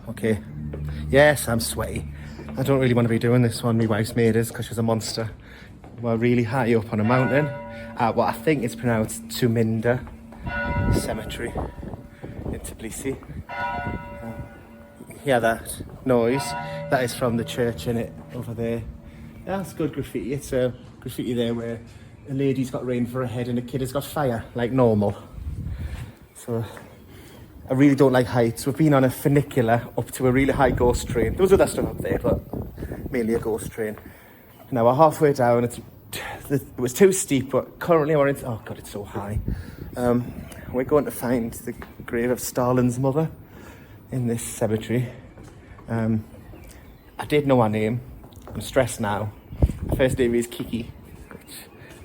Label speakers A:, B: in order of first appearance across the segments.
A: Okay. Yes, I'm sweaty. I don't really want to be doing this one. My wife's made us because she's a monster. We're really high up on a mountain at what I think is pronounced Tminda Cemetery in Tbilisi. You hear that noise? That is from the church in it over there. Yeah, that's good graffiti. It's a graffiti there where a lady's got rain for her head and a kid has got fire, like normal. So I really don't like heights. We've been on a funicular up to a really high ghost train. There was other stuff up there, but mainly a ghost train. Now we're halfway down. It was too steep, but currently we're in... Oh God, it's so high. We're going to find the grave of Stalin's mother in this cemetery. I did know her name. I'm stressed now. Her first name is Kiki,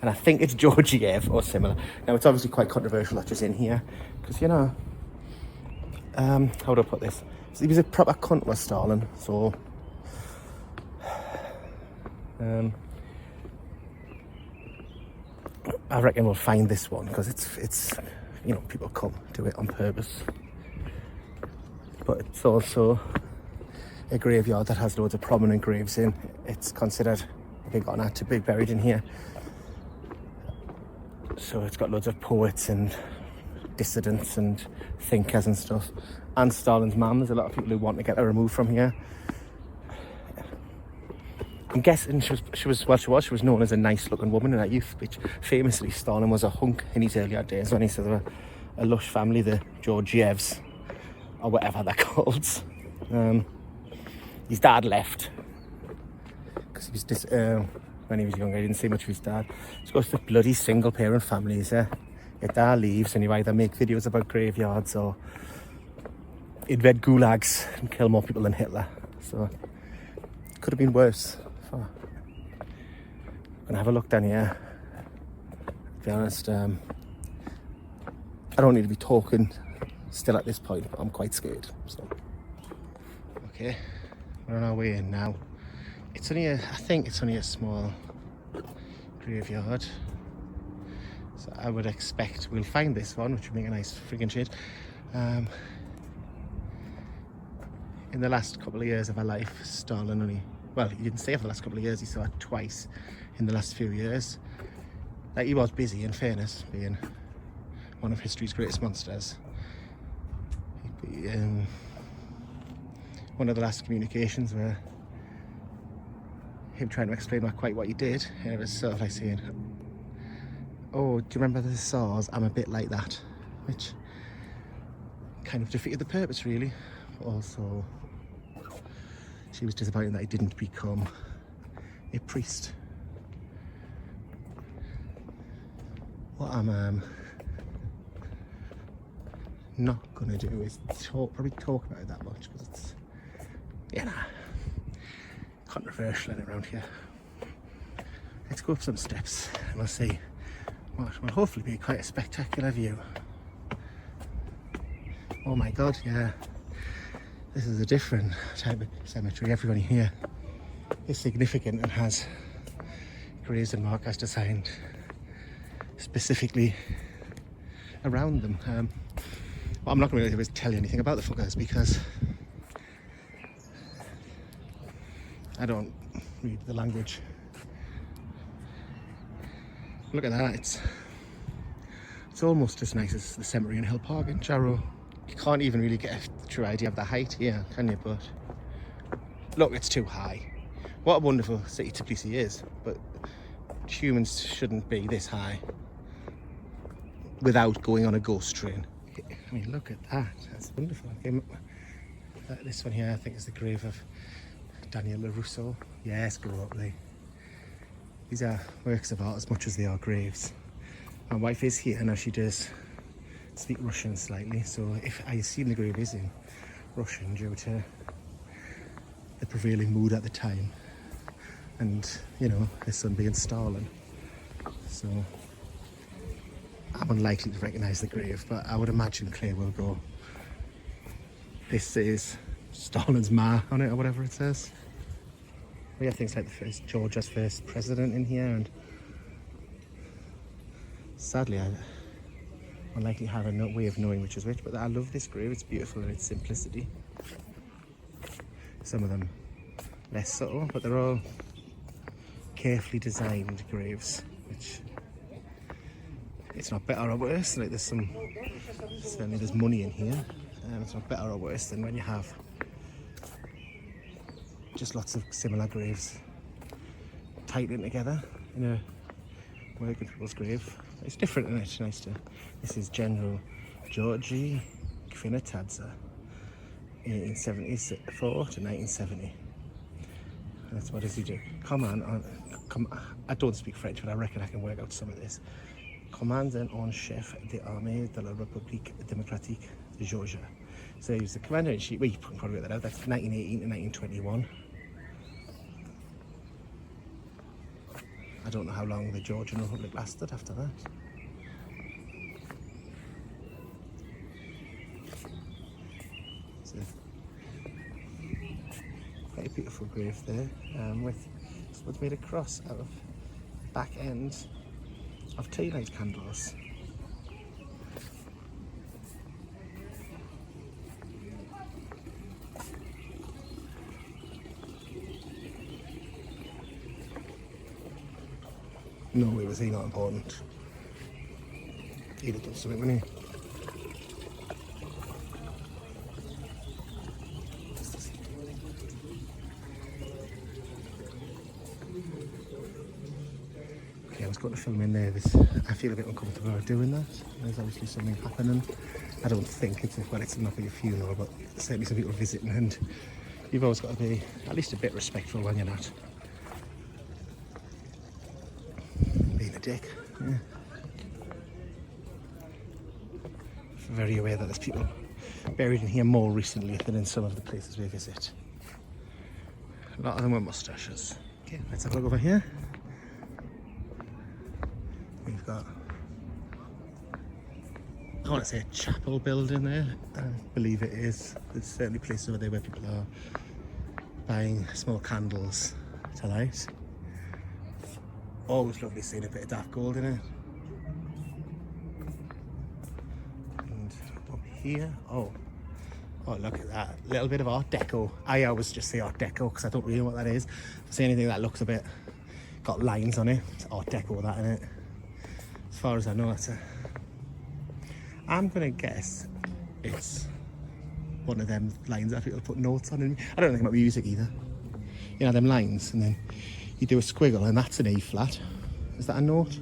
A: and I think it's Georgiev or similar. Now it's obviously quite controversial that she's in here, because you know, how do I put this? He was a proper cunt with Stalin, so I reckon we'll find this one, because it's you know, people come to it on purpose, but it's also a graveyard that has loads of prominent graves in. It's considered a big honour to be buried in here. So it's got loads of poets and dissidents and thinkers and stuff. And Stalin's mum. There's a lot of people who want to get her removed from here. I'm guessing she was known as a nice looking woman in her youth, which famously Stalin was a hunk in his earlier days when he said they were a lush family, the Georgievs, or whatever they're called. His dad left because he was when he was younger. He didn't see much of his dad. It's got the bloody single parent families. Your dad leaves and you either make videos about graveyards or invent gulags and kill more people than Hitler. So it could have been worse. So, I'm gonna have a look down here. To be honest, I don't need to be talking still at this point, but I'm quite scared. So okay. We're on our way in now. It's only I think it's only a small graveyard. So I would expect we'll find this one, which would make a nice friggin' shade. In the last couple of years of our life, Stalin only... Well, he didn't stay for the last couple of years, he saw it twice in the last few years. Like, he was busy, in fairness, being one of history's greatest monsters. One of the last communications were him trying to explain not quite what he did, and it was sort of like saying, oh, do you remember the SARS? I'm a bit like that, which kind of defeated the purpose, really. But also, she was disappointed that he didn't become a priest. What I'm not gonna do is probably talk about it that much, because it's, you know, controversial in around here. Let's go up some steps and we'll see what will hopefully be quite a spectacular view. Oh my God, yeah. This is a different type of cemetery. Everybody here is significant and has graves and markers designed specifically around them. What I'm not going to do is tell you anything about the fuckers, because I don't read the language. Look at that, it's almost as nice as the cemetery in Hill Park in Jarrow. You can't even really get a true idea of the height here, can you? But look, it's too high. What a wonderful city Tbilisi is, but humans shouldn't be this high without going on a ghost train. I mean, look at that, that's wonderful. Okay, this one here I think is the grave of Daniel LaRusso. Yes, go up there. These are works of art as much as they are graves. My wife is here now. She does speak Russian slightly, so if I assume the grave is in Russian due to the prevailing mood at the time, and you know, his son being Stalin, so I'm unlikely to recognise the grave, but I would imagine Claire will go, this is Stalin's ma on it, or whatever it says. We have things like Georgia's first president in here, and sadly I unlikely have a way of knowing which is which, but I love this grave. It's beautiful in its simplicity. Some of them less subtle, but they're all carefully designed graves, which it's not better or worse. Like certainly there's money in here, and it's not better or worse than when you have just lots of similar graves tied in together in a working people's grave. It's different, and it's nice to. This is General Georgy Kvinatadze, 1874 to 1970. That's what does he do? I don't speak French, but I reckon I can work out some of this. Commandant en chef de l'armée de la République démocratique de Georgia. So he was the commander in chief. Well, you can probably work that out. That's 1918 to 1921. I don't know how long the Georgian Republic lasted after that. So, quite a beautiful grave there, with what's made a cross out of back end of tea light candles. No way was he not important. He'd have done something, wouldn't he? Okay, I was going to film in there. I feel a bit uncomfortable about doing that. There's obviously something happening. I don't think it's not be a funeral, but certainly some people visiting, and you've always got to be at least a bit respectful when you're not being a dick. Yeah. Very aware that there's people buried in here more recently than in some of the places we visit. A lot of them were moustaches. Okay, let's have a look over here. We've got, I want to say, a chapel building there. I believe it is. There's certainly places over there where people are buying small candles to light. Always lovely seeing a bit of dark gold in it. And up here, oh look at that, little bit of Art Deco. I always just say Art Deco because I don't really know what that is. If I see anything that looks a bit, got lines on it, it's Art Deco with that in it. As far as I know, I'm gonna guess it's one of them lines that people put notes on. And I don't think about music either. You know, them lines, and then you do a squiggle, and that's an E flat. Is that a note?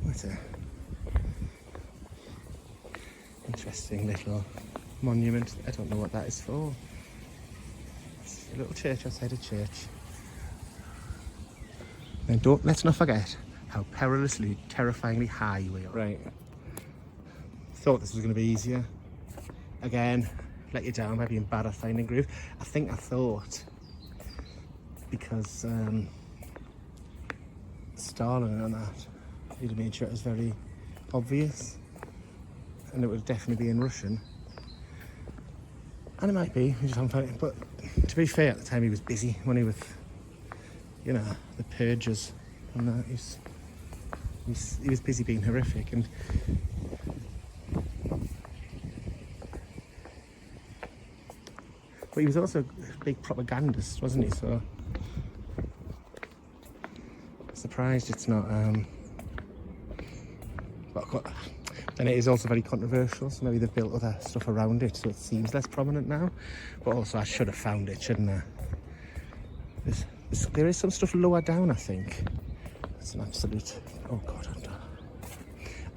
A: What's a interesting little monument. I don't know what that is for. It's a little church outside a church. And let's not forget how perilously, terrifyingly high we are. Right. Thought this was going to be easier. Again, let you down by being bad at finding groove. I thought because Stalin and that, he'd have made sure it was very obvious, and it would definitely be in Russian. And it might be, we just haven't found it. But to be fair, at the time he was busy, when he was, you know, the purges and that. He was busy being horrific, and but he was also a big propagandist, wasn't he? So I'm surprised it's not. And it is also very controversial, so maybe they've built other stuff around it so it seems less prominent now. But also, I should have found it, shouldn't I? There is some stuff lower down, I think. It's an absolute. Oh God,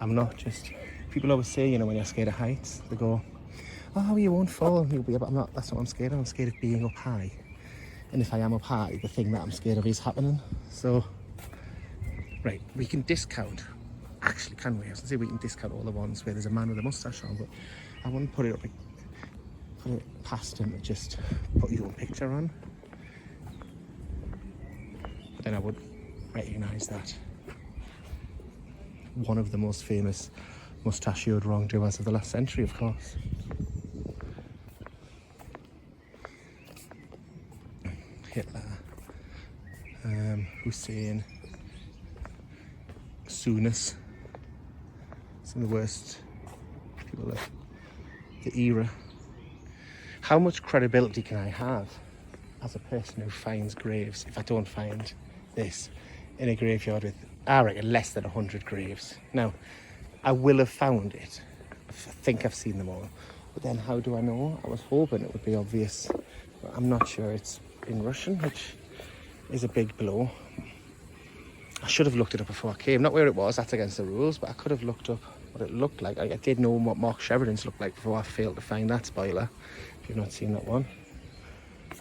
A: I'm not just. People always say, you know, when you're scared of heights, they go, "Oh, you won't fall." You'll be, but I'm not. That's not what I'm scared of. I'm scared of being up high. And if I am up high, the thing that I'm scared of is happening. So, right, we can discount. Actually, can we? I was gonna say we can discount all the ones where there's a man with a moustache on, but I wouldn't put it past him to just put your own picture on. But then I would recognise that one of the most famous mustachioed wrongdoers of the last century, of course. Hitler, Hussein, Souness. Some of the worst people of the era. How much credibility can I have as a person who finds graves if I don't find this in a graveyard with, I reckon, less than 100 graves? Now, I will have found it. I think I've seen them all. But then how do I know? I was hoping it would be obvious, but I'm not sure. It's in Russian, which is a big blow. I should have looked it up before I came. Not where it was, that's against the rules, but I could have looked up what it looked like. I did know what Mark Sheridan's looked like before I failed to find that spoiler. If you've not seen that one.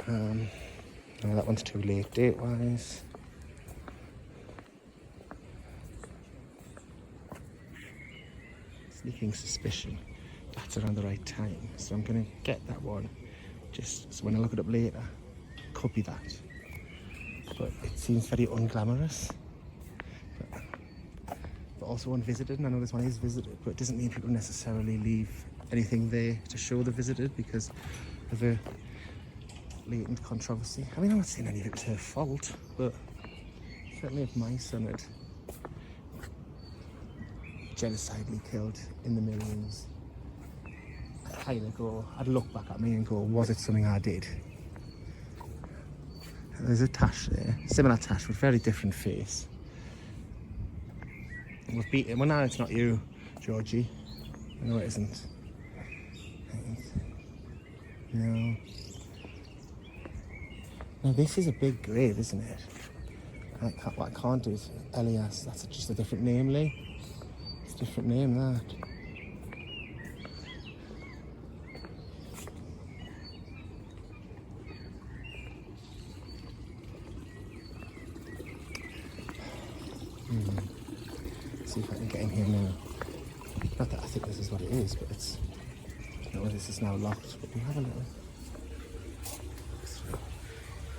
A: No, that one's too late date-wise. Sneaking suspicion. That's around the right time. So I'm going to get that one. Just so when I look it up later, it could be that. But it seems very unglamorous. But also unvisited, and I know this one is visited, but it doesn't mean people necessarily leave anything there to show they're visited because of a latent controversy. I mean, I'm not saying any of it was her fault, but certainly if my son had genocidally killed in the millions, I'd look back at me and go, was it something I did? There's a tash there, similar tash with very different face. We've beaten, well now it's not you, Georgie. No, it isn't. No. Now this is a big grave, isn't it? What I can't do is Elias, that's just a different name, Lee. It's a different name, that. See if I can get in here now. Not that I think this is what it is, but it's... No, this is now locked, but we have a little...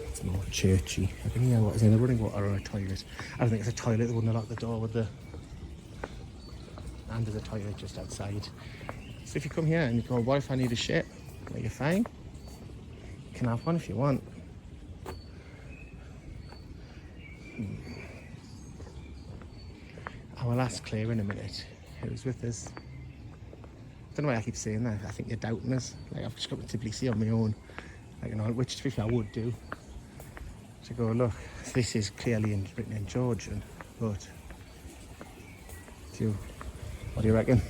A: It's more churchy. I can hear what is in the running water or a toilet. I don't think it's a toilet, they wouldn't have locked the door with the... And there's a toilet just outside. So if you come here and you go, what if I need a shit? Well, you're fine. You can have one if you want. I will ask Claire in a minute who's with us. I don't know why I keep saying that. I think you're doubting us. Like, I've just got to Tblisi on my own. Like, you know, which to be fair I would do. To go, look, this is clearly written in Georgian, but what do you reckon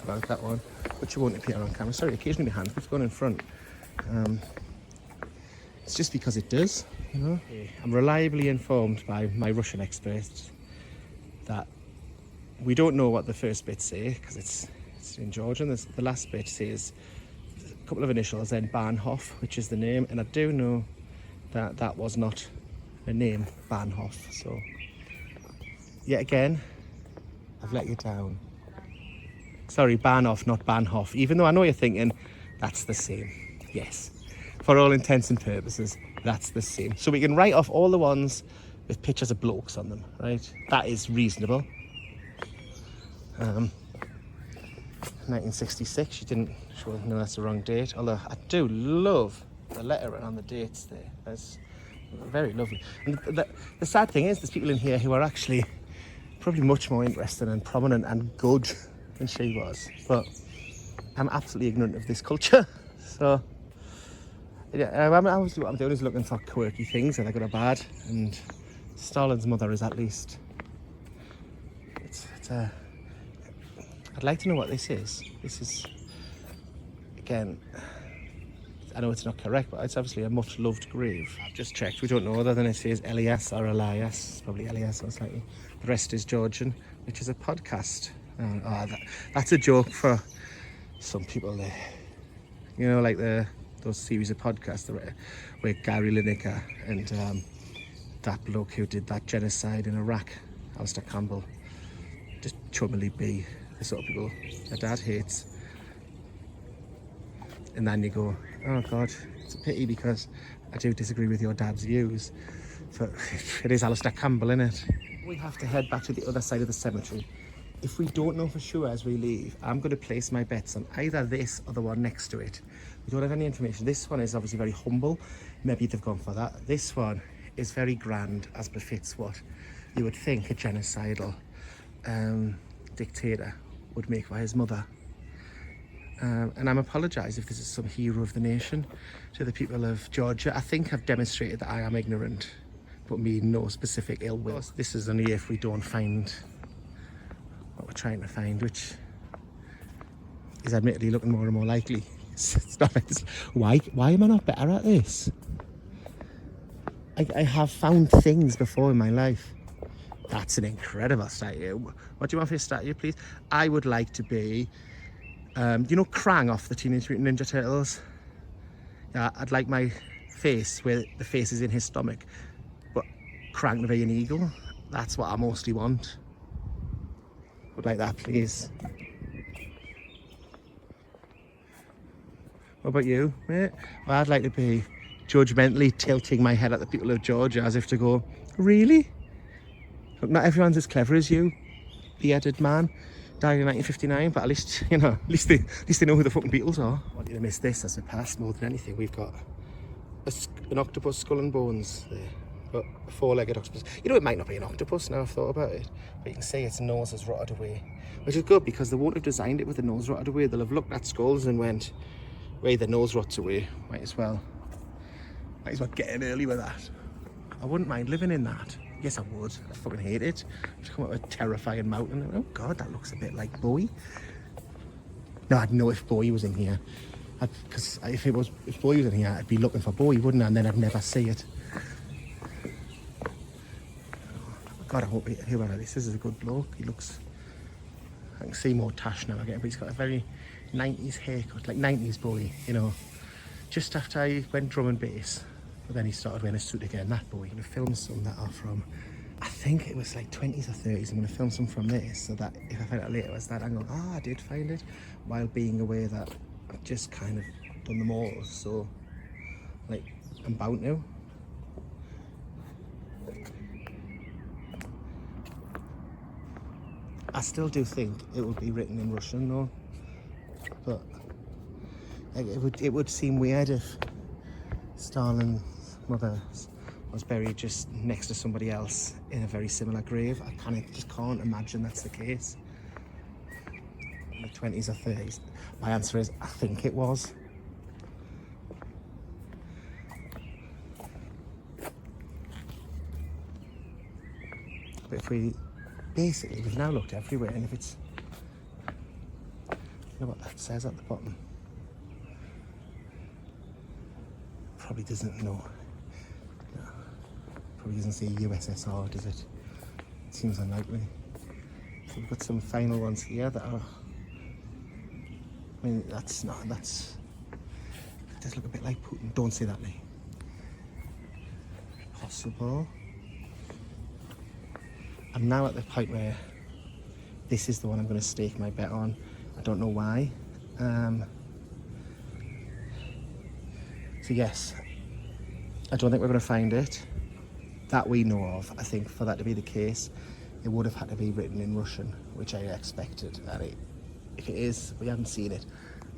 A: about that one? But you won't appear on camera. Sorry, occasionally my hand keeps going in front. It's just because it does, you know. I'm reliably informed by my Russian experts that we don't know what the first bit say because it's in Georgian. The last bit says a couple of initials, then Bahnhof, which is the name, and I do know that that was not a name, Bahnhof. So yet again, I've let you down. Sorry, Bahnhof, not Bahnhof. Even though I know you're thinking that's the same. Yes, for all intents and purposes, that's the same. So we can write off all the ones with pictures of blokes on them, right? That is reasonable. 1966, you didn't show, no, that's the wrong date. Although I do love the lettering on the dates there. That's very lovely. And the sad thing is, there's people in here who are actually probably much more interesting and prominent and good than she was. But I'm absolutely ignorant of this culture. So, yeah, obviously what I'm doing is looking for quirky things, either good or bad. And Stalin's mother is at least... I'd like to know what this is. This is, again, I know it's not correct, but it's obviously a much loved grave. I've just checked, we don't know other than it says Elias or Elias. It's probably Elias most likely. The rest is Georgian, which is a podcast. That's a joke for some people there. You know, like those series of podcasts where Gary Lineker and that bloke who did that genocide in Iraq, Alistair Campbell, just chummily be the sort of people my dad hates. And then you go, oh God, it's a pity because I do disagree with your dad's views. But it is Alistair Campbell, innit? We have to head back to the other side of the cemetery. If we don't know for sure as we leave, I'm going to place my bets on either this or the one next to it. We don't have any information. This one is obviously very humble. Maybe they've gone for that. This one is very grand, as befits what you would think a genocidal dictator would make by his mother. And I'm apologise if this is some hero of the nation to the people of Georgia. I think I've demonstrated that I am ignorant, but mean no specific ill will. This is only if we don't find what we're trying to find, which is admittedly looking more and more likely. It's not, why am I not better at this? I have found things before in my life. That's an incredible statue. What do you want for your statue, please? I would like to be, you know, Krang off the Teenage Mutant Ninja Turtles? Yeah, I'd like my face where the face is in his stomach, but Krang to be an eagle. That's what I mostly want. Would like that, please. What about you, mate? Well, I'd like to be judgmentally tilting my head at the people of Georgia as if to go, really? Look, not everyone's as clever as you, bearded man. Died in 1959, but at least, you know, at least they know who the fucking Beatles are. I want you to miss this as a past more than anything. We've got an octopus skull and bones there, but a four-legged octopus. You know, it might not be an octopus now I've thought about it, but you can see its nose has rotted away, which is good because they won't have designed it with the nose rotted away. They'll have looked at skulls and went, where the nose rots away, might as well get in early with that. I wouldn't mind living in that. Yes, I would. I fucking hate it. I'd come up with a terrifying mountain. Oh God, that looks a bit like Bowie. No, I'd know if Bowie was in here. Because if Bowie was in here, I'd be looking for Bowie, wouldn't I? And then I'd never see it. God, I hope whoever this is a good bloke. He looks... I can see more tash now again, but he's got a very 90s haircut, like 90s Bowie, you know. Just after I went drum and bass. But then he started wearing a suit again, that boy. I'm going to film some that are from, I think it was like 20s or 30s. I'm going to film some from this so that if I find out later it was that angle, I did find it, while being aware that I've just kind of done them all. So, like, I'm bound to. I still do think it would be written in Russian though, but like, it would seem weird if Stalin's mother was buried just next to somebody else in a very similar grave. I just can't imagine that's the case. In the 20s or 30s. My answer is, I think it was. But if we, basically, we've now looked everywhere, and if it's, you know what that says at the bottom? Probably doesn't know. No. Probably doesn't say USSR, does it? It seems unlikely. So we've got some final ones here that are, I mean, it does look a bit like Putin. Don't say that, Lee. Possible. I'm now at the point where this is the one I'm going to stake my bet on. I don't know why. So yes, I don't think we're going to find it that we know of. I think for that to be the case, it would have had to be written in Russian, which I expected. If it is, we haven't seen it.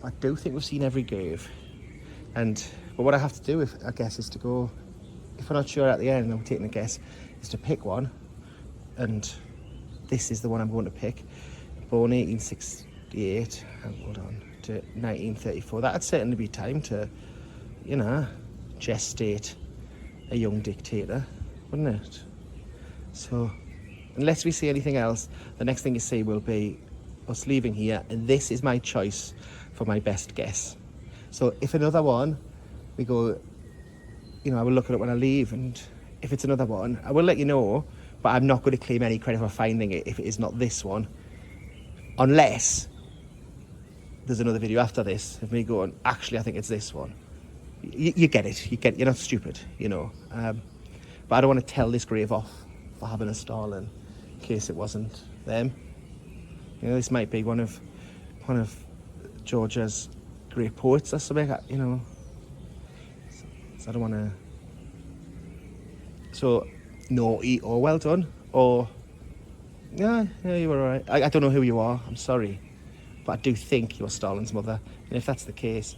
A: I do think we've seen every grave. But what I have to do, I guess, is to go, if we're not sure at the end, I'm taking a guess, is to pick one. And this is the one I'm going to pick. Born 1868, hold on, to 1934. That'd certainly be time to, you know, gestate a young dictator, wouldn't it? So, unless we see anything else, the next thing you see will be us leaving here, and this is my choice for my best guess. So if another one, we go, you know, I will look at it when I leave, and if it's another one, I will let you know, but I'm not going to claim any credit for finding it if it is not this one, unless there's another video after this of me going, actually, I think it's this one. You get it. You're not stupid, you know. But I don't want to tell this grave off for having a Stalin in case it wasn't them. You know, this might be one of Georgia's great poets or something, you know. So I don't want to. So naughty or well done or yeah, you were alright. I don't know who you are. I'm sorry, but I do think you're Stalin's mother, and if that's the case,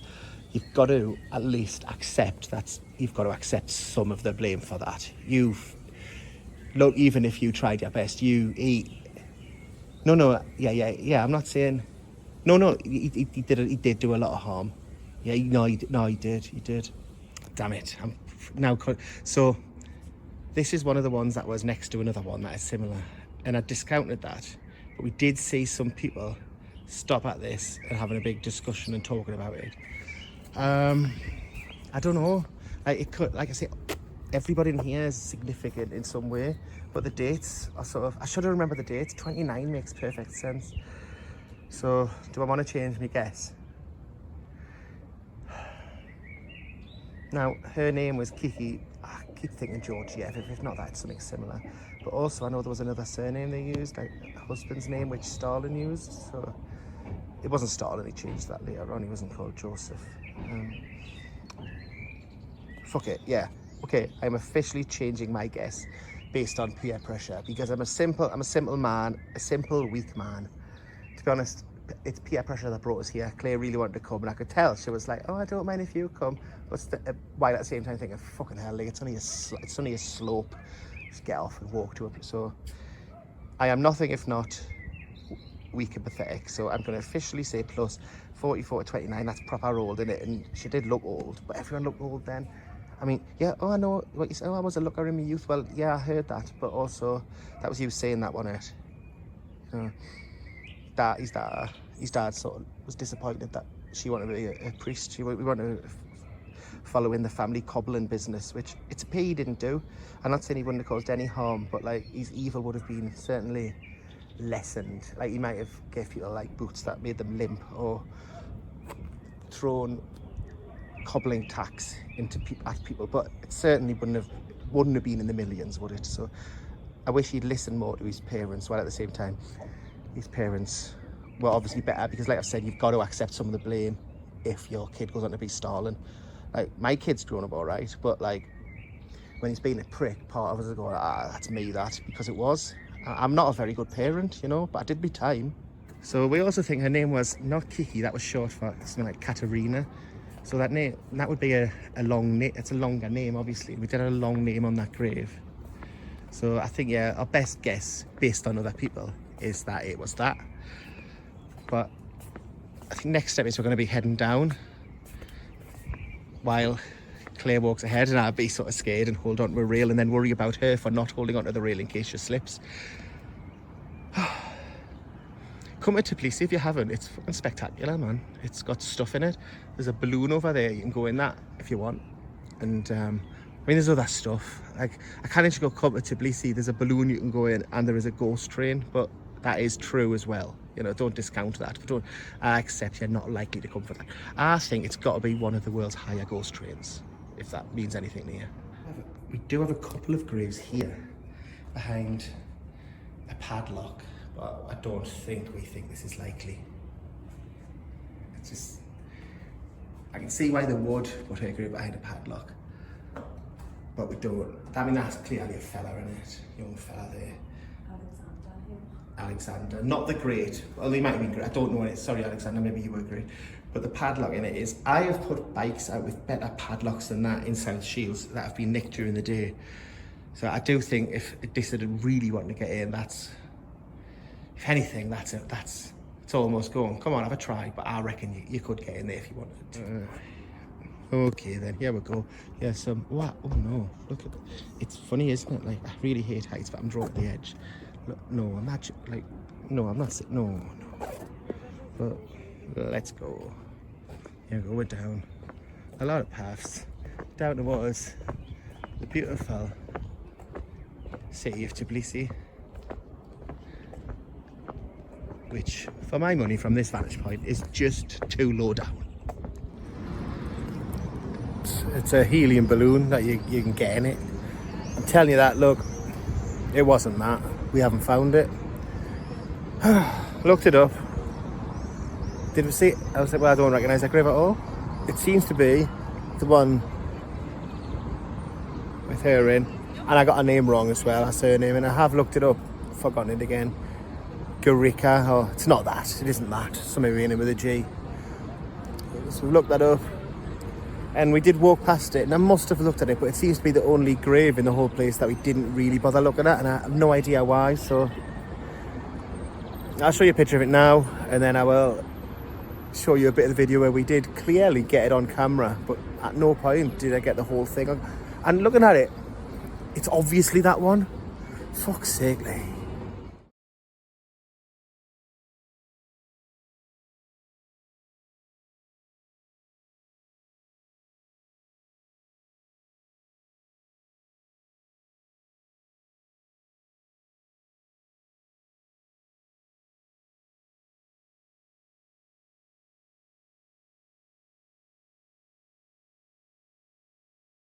A: you've got to at least accept that. You've got to accept some of the blame for that. Look, even if you tried your best, he No, yeah. I'm not saying. No. He did do a lot of harm. Yeah, he did. Damn it! I'm now. So this is one of the ones that was next to another one that is similar, and I discounted that. But we did see some people stop at this and having a big discussion and talking about it. I don't know. Like it could, like I say, everybody in here is significant in some way, but the dates are sort of. I should have remembered the dates. 29 makes perfect sense. So, do I want to change my guess? Now, her name was Kiki. I keep thinking Georgiev. If not that, it's something similar. But also, I know there was another surname they used, like a husband's name, which Stalin used. So, it wasn't Stalin. He changed that later on. He wasn't called Joseph. Fuck it. Yeah. Okay. I'm officially changing my guess based on peer pressure because I'm a simple man, a simple weak man. To be honest, it's peer pressure that brought us here. Claire really wanted to come, and I could tell she was like, "Oh, I don't mind if you come," but while at the same time thinking, "Fucking hell, like, it's only a slope. Just get off and walk to it." So I am nothing if not weak and pathetic. So I'm going to officially say plus 44 to 29. That's proper old, isn't it? And she did look old, but everyone looked old then. I mean, yeah. Oh, I know what you said. Oh, I was a looker in my youth. Well, yeah, I heard that, but also that was you saying that, wasn't it? His dad sort of was disappointed that she wanted to be a priest. We wanted to follow in the family cobbling business, which it's a pity he didn't do. I'm not saying he wouldn't have caused any harm, but like his evil would have been certainly lessened. Like he might have gave people like boots that made them limp, or thrown cobbling tax into people, but it certainly wouldn't have been in the millions, would it? So I wish he'd listened more to his parents, while at the same time his parents were obviously better, because like I've said, you've got to accept some of the blame if your kid goes on to be Stalin. Like my kid's grown up all right, but like when he's been a prick, part of us is going, that's me, because it was. I'm not a very good parent, you know, but I did my time. So we also think her name was not Kiki, that was short for something like Katerina. So that would be a long name. It's a longer name, obviously. We did a long name on that grave. So I think, yeah, our best guess based on other people is that it was that. But I think next step is we're going to be heading down while Claire walks ahead, and I'll be sort of scared and hold on to a rail and then worry about her for not holding onto the rail in case she slips. Come to Tblisi if you haven't. It's fucking spectacular, man. It's got stuff in it. There's a balloon over there. You can go in that if you want. And I mean, there's other stuff. Like, I can't actually come to Tblisi. There's a balloon you can go in, and there is a ghost train, but that is true as well. You know, don't discount that. But I accept you're not likely to come for that. I think it's got to be one of the world's higher ghost trains, if that means anything to you. We do have a couple of graves here behind a padlock, but I don't think we think this is likely. It's just, I can see why they would put her grave behind a padlock, but we don't. I mean, that's clearly a fella in it, young fella there. Alexander, not the Great. Well, he might have been great. I don't know it. Sorry, Alexander, maybe you were great. But the padlock in it is, I have put bikes out with better padlocks than that in South Shields that have been nicked during the day. So I do think if a dissident really wanted to get in, that's, if anything, that's it's almost going, come on, have a try. But I reckon you could get in there if you wanted. Okay then, here we go. Yeah, what? Oh no, look at it. It's funny, isn't it? Like, I really hate heights, but I'm drawn to the edge. Look, no, imagine, like, no, I'm not, no. But let's go. Here we go, we're down a lot of paths down towards the beautiful city of Tbilisi, which, for my money, from this vantage point, is just too low down. It's a helium balloon that you can get in it. I'm telling you that, look, it wasn't that. We haven't found it. Looked it up. Did we see it? I was like, well, I don't recognise that grave at all. It seems to be the one with her in. And I got her name wrong as well, her surname. And I have looked it up, forgotten it again. Gurika, oh, it's not that. It isn't that. Something beginning with a G. So we've looked that up. And we did walk past it, and I must have looked at it, but it seems to be the only grave in the whole place that we didn't really bother looking at, and I have no idea why. So I'll show you a picture of it now, and then I will show you a bit of the video where we did clearly get it on camera, but at no point did I get the whole thing on. And looking at it, it's obviously that one. Fuck's sake, like.